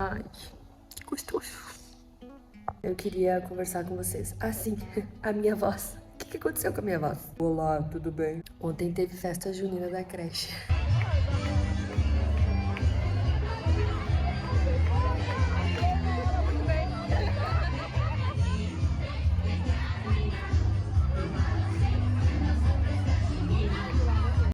Ai, que gostoso. Eu queria conversar com vocês. Assim, a minha voz. O que aconteceu com a minha voz? Olá, tudo bem? Ontem teve festa junina da creche.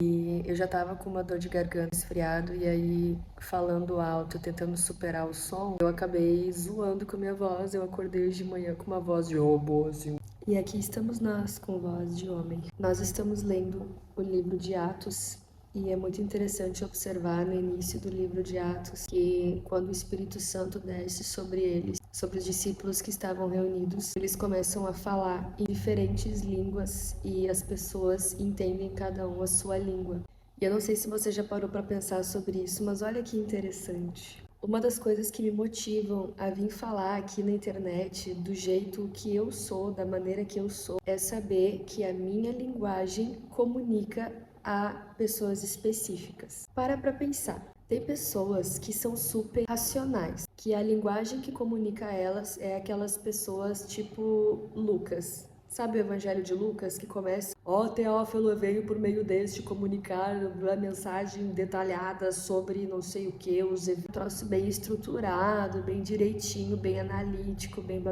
E eu já tava com uma dor de garganta, resfriado, e aí falando alto, tentando superar o som, eu acabei zoando com a minha voz. Eu acordei hoje de manhã com uma voz de robô, assim. E aqui estamos nós, com voz de homem. Nós estamos lendo o livro de Atos. E é muito interessante observar no início do livro de Atos que quando o Espírito Santo desce sobre eles, sobre os discípulos que estavam reunidos, eles começam a falar em diferentes línguas e as pessoas entendem cada um a sua língua. E eu não sei se você já parou para pensar sobre isso, mas olha que interessante. Uma das coisas que me motivam a vir falar aqui na internet do jeito que eu sou, da maneira que eu sou, é saber que a minha linguagem comunica a pessoas específicas. Para pensar. Tem pessoas que são super racionais, que a linguagem que comunica a elas é aquelas pessoas tipo Lucas. Sabe o Evangelho de Lucas, que começa: Ó Teófilo, veio por meio deste comunicar a mensagem detalhada sobre não sei o que, os troço bem estruturado, bem direitinho, bem analítico, bem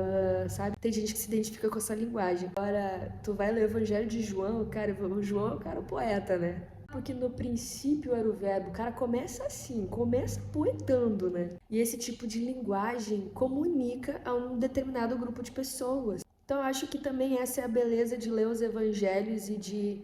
sabe? Tem gente que se identifica com essa linguagem. Agora, tu vai ler o Evangelho de João, cara, o João é o cara poeta, né? Porque no princípio era o verbo, o cara começa assim, começa poetando, né? E esse tipo de linguagem comunica a um determinado grupo de pessoas. Então, eu acho que também essa é a beleza de ler os evangelhos e de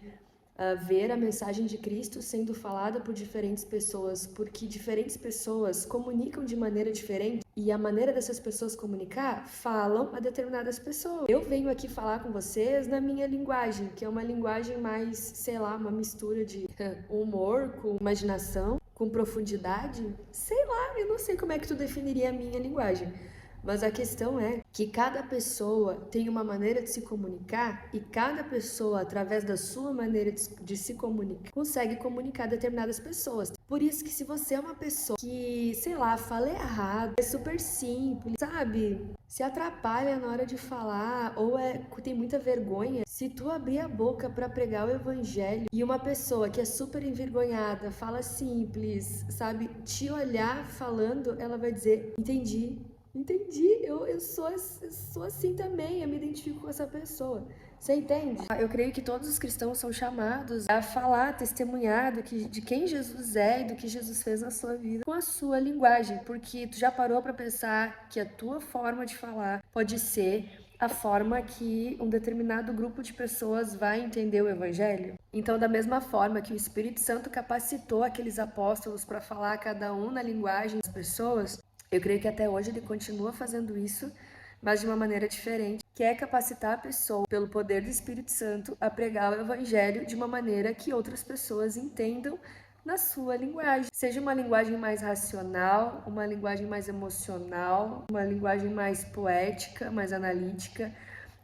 ver a mensagem de Cristo sendo falada por diferentes pessoas, porque diferentes pessoas comunicam de maneira diferente e a maneira dessas pessoas comunicar falam a determinadas pessoas. Eu venho aqui falar com vocês na minha linguagem, que é uma linguagem mais, sei lá, uma mistura de humor com imaginação, com profundidade. Sei lá, eu não sei como é que tu definiria a minha linguagem. Mas a questão é que cada pessoa tem uma maneira de se comunicar e cada pessoa, através da sua maneira de se comunicar, consegue comunicar determinadas pessoas. Por isso que se você é uma pessoa que, sei lá, fala errado, é super simples, sabe? Se atrapalha na hora de falar ou tem muita vergonha, se tu abrir a boca para pregar o evangelho e uma pessoa que é super envergonhada, fala simples, sabe? Te olhar falando, ela vai dizer: entendi. Entendi, eu sou assim também, eu me identifico com essa pessoa. Você entende? Eu creio que todos os cristãos são chamados a falar, testemunhar de quem Jesus é e do que Jesus fez na sua vida com a sua linguagem, porque tu já parou para pensar que a tua forma de falar pode ser a forma que um determinado grupo de pessoas vai entender o evangelho? Então, da mesma forma que o Espírito Santo capacitou aqueles apóstolos para falar cada um na linguagem das pessoas, eu creio que até hoje ele continua fazendo isso, mas de uma maneira diferente, que é capacitar a pessoa, pelo poder do Espírito Santo, a pregar o evangelho de uma maneira que outras pessoas entendam na sua linguagem. Seja uma linguagem mais racional, uma linguagem mais emocional, uma linguagem mais poética, mais analítica.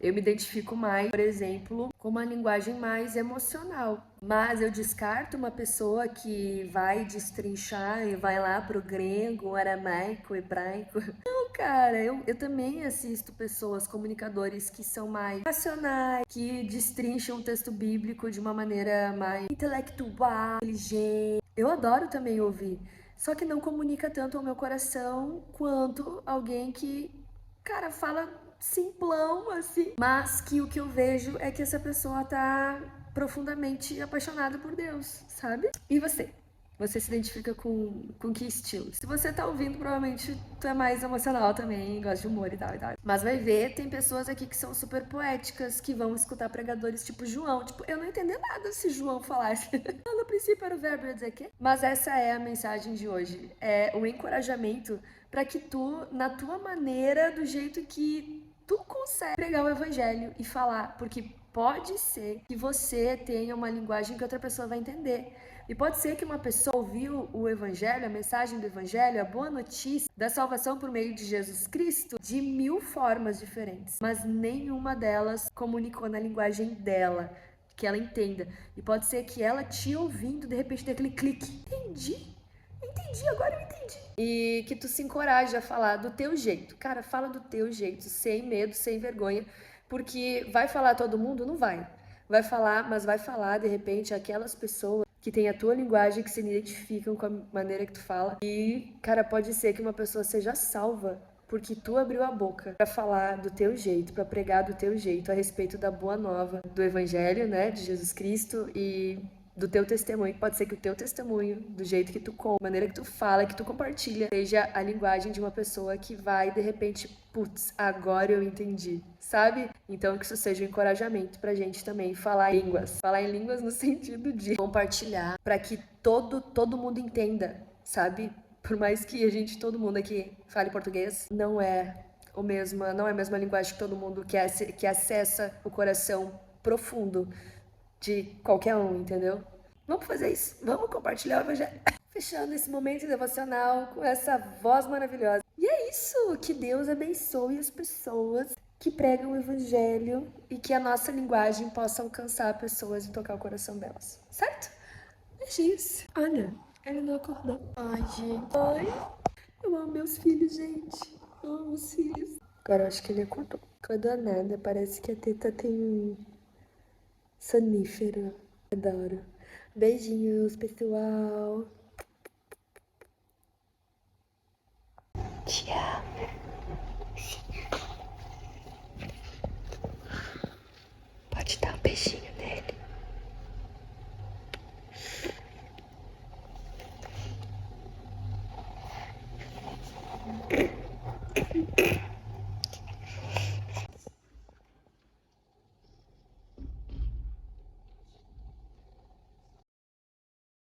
Eu me identifico mais, por exemplo, com uma linguagem mais emocional. Mas eu descarto uma pessoa que vai destrinchar e vai lá pro grego, aramaico, hebraico. Não, cara, eu também assisto pessoas, comunicadores que são mais racionais, que destrincham o texto bíblico de uma maneira mais intelectual, inteligente. Eu adoro também ouvir. Só que não comunica tanto ao meu coração quanto alguém que, cara, fala simplão, assim. Mas que o que eu vejo é que essa pessoa tá profundamente apaixonada por Deus, sabe? E você? Você se identifica com que estilo? Se você tá ouvindo, provavelmente tu é mais emocional também, gosta de humor e tal e tal. Mas vai ver, tem pessoas aqui que são super poéticas, que vão escutar pregadores tipo João. Tipo, eu não entendi nada se João falasse. No princípio era o verbo, eu ia dizer quê? Mas essa é a mensagem de hoje. É um encorajamento para que tu, na tua maneira, do jeito que tu consegue pregar o evangelho e falar, porque pode ser que você tenha uma linguagem que outra pessoa vai entender. E pode ser que uma pessoa ouviu o evangelho, a mensagem do evangelho, a boa notícia da salvação por meio de Jesus Cristo de 1000 formas diferentes, mas nenhuma delas comunicou na linguagem dela, que ela entenda. E pode ser que ela te ouvindo, de repente, dê aquele clique. Entendi agora eu entendi. E que tu se encoraje a falar do teu jeito. Cara, fala do teu jeito, sem medo, sem vergonha, porque vai falar todo mundo? Não vai. Vai falar, mas vai falar, de repente, aquelas pessoas que têm a tua linguagem, que se identificam com a maneira que tu fala. E, cara, pode ser que uma pessoa seja salva porque tu abriu a boca para falar do teu jeito, para pregar do teu jeito a respeito da boa nova do evangelho, né, de Jesus Cristo e do teu testemunho. Pode ser que o teu testemunho, do jeito que tu conta, da maneira que tu fala, que tu compartilha, seja a linguagem de uma pessoa que vai, de repente, putz, agora eu entendi, sabe? Então que isso seja um encorajamento pra gente também falar em línguas. Falar em línguas no sentido de compartilhar para que todo mundo entenda, sabe? Por mais que todo mundo aqui fale português, não é não é a mesma linguagem que todo mundo que acessa o coração profundo de qualquer um, entendeu? Vamos fazer isso, vamos compartilhar o evangelho. Fechando esse momento devocional com essa voz maravilhosa. E é isso, que Deus abençoe as pessoas que pregam o evangelho e que a nossa linguagem possa alcançar pessoas e tocar o coração delas, certo? É isso. Olha, ele não acordou. Ai, gente. Ai, eu amo meus filhos, gente. Eu amo os filhos. Agora eu acho que ele acordou. Acordou nada, parece que a teta tem um sonífero. Adoro. Beijinhos, pessoal. Te amo. Pode dar um beijinho.